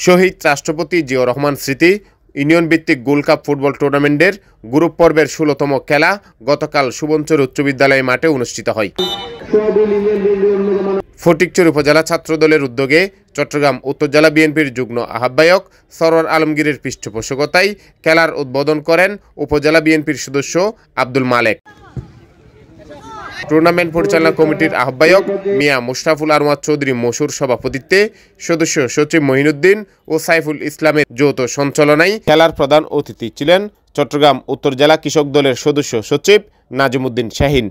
শহীদ রাষ্ট্রপতি জিয়াউর রহমান স্মৃতি ইউনিয়ন ভিত্তিক গোল্ড কাপ ফুটবল টুর্নামেন্টের গ্রুপ পর্বের ১৬তম খেলা গতকাল সুবনচর উচ্চ বিদ্যালয় মাঠে অনুষ্ঠিত হয়। ফটিকছড়ি উপজেলা ছাত্রদলের উদ্যোগে চট্টগ্রাম উত্তর জেলা বিএনপির যুগ্ম আহ্বায়ক সরওয়ার আলমগীরের পৃষ্ঠপোষকতায় খেলার উদ্বোধন করেন উপজেলা বিএনপির সদস্য আব্দুল মালেক। টুর্নামেন্ট পরিচালনা কমিটির আহ্বায়ক মিয়া মুশতাফুল আনোয়ার চৌধুরী মশুর সভাপতিত্বে সদস্য সচিব মহিনুদ্দিন ও সাইফুল ইসলামের যৌথ সঞ্চালনায় খেলার প্রধান অতিথি ছিলেন চট্টগ্রাম উত্তর জেলা কৃষক দলের সদস্য সচিব নাজিমুদ্দিন শাহিন।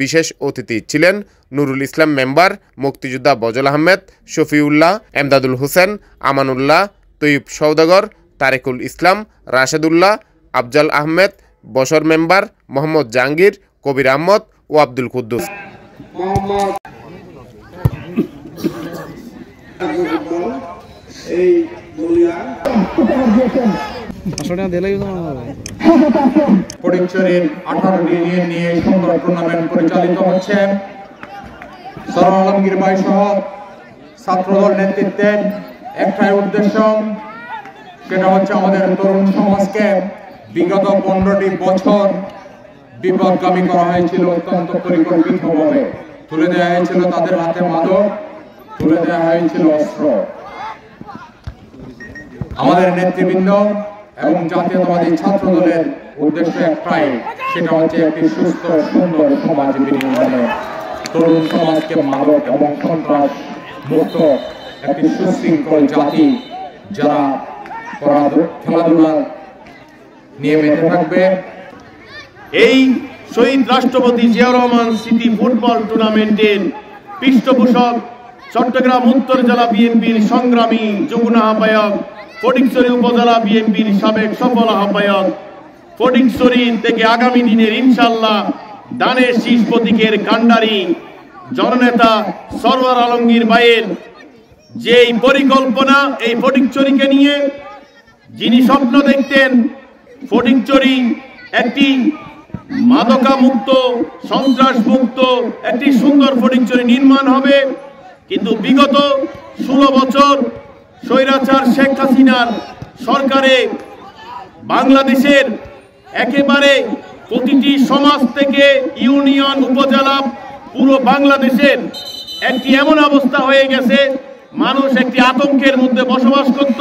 বিশেষ অতিথি ছিলেন নুরুল ইসলাম মেম্বার, মুক্তিযোদ্ধা বজল আহমেদ, শফিউল্লাহ, এমদাদুল হোসেন, আমানুল্লাহ, তৈয়ব সওদাগর, তারেকুল ইসলাম, রাশেদুল্লাহ, আফজাল আহমেদ, বশর মেম্বার, মোহাম্মদ জাহাঙ্গীর, কবির আহমদ ও আব্দুল কুদ্দুস। ফটিকছড়ির 18টি ইউনিয়ন নিয়ে সুন্দর টুর্নামেন্ট পরিচালিত হচ্ছে। সরওয়ার আলমগীর ভাই সহ ছাত্রদল নেতৃত্বে একটাই উদ্দেশ্য, সেটা হচ্ছে আমাদের তরুণ সমাজকে বিগত 15টি বছর বিপদগামী করা হয়েছিল অত্যন্ত পরিকল্পিতভাবে। তুলে দেওয়া হয়েছিল তাদের হাতে মাদক, তুলে দেওয়া হয়েছিল অস্ত্র। আমাদের নেতৃবৃন্দ এবং জাতীয়তাবাদী ছাত্র দলের উদ্দেশ্য একটাই, সেটা হচ্ছে একটি সুস্থ সুন্দর সমাজ বিনির্মাণে, তরুণ সমাজকে মাদক এবং সন্ত্রাস মুক্ত একটি সুশৃঙ্খল জাতি যারা খেলাধুলা নিয়ে মেতে থাকবে। এই শহীদ রাষ্ট্রপতি জিয়াউর রহমান স্মৃতি ফুটবল টুর্নামেন্টের পৃষ্ঠপোষক চট্টগ্রাম উত্তর জেলা বিএনপির সংগ্রামী যুগ্ম আহ্বায়ক, ফটিকছড়ি উপজেলা বিএনপির সাবেক সফল আহ্বায়ক, ফটিকছড়ি থেকে আগামী দিনের ইনশাআল্লাহ দানের শীষ প্রতীকের কান্ডারি জননেতা সরওয়ার আলমগীর ভাইয়ের যেই পরিকল্পনা, এই ফটিকছড়িকে নিয়ে যিনি স্বপ্ন দেখতেন ফটিকছড়ি একটি মাদকা মুক্ত, সন্ত্রাস মুক্ত একটি সুন্দর ফটিকছড়ি নির্মাণ হবে, কিন্তু বিগত 16 বছর স্বৈরাচার শেখ হাসিনার সরকারে বাংলাদেশের একেবারে প্রতিটি সমাজ থেকে ইউনিয়ন, উপজেলা, পুরো বাংলাদেশের একটি এমন অবস্থা হয়ে গেছে, মানুষ একটি আতঙ্কের মধ্যে বসবাস করত।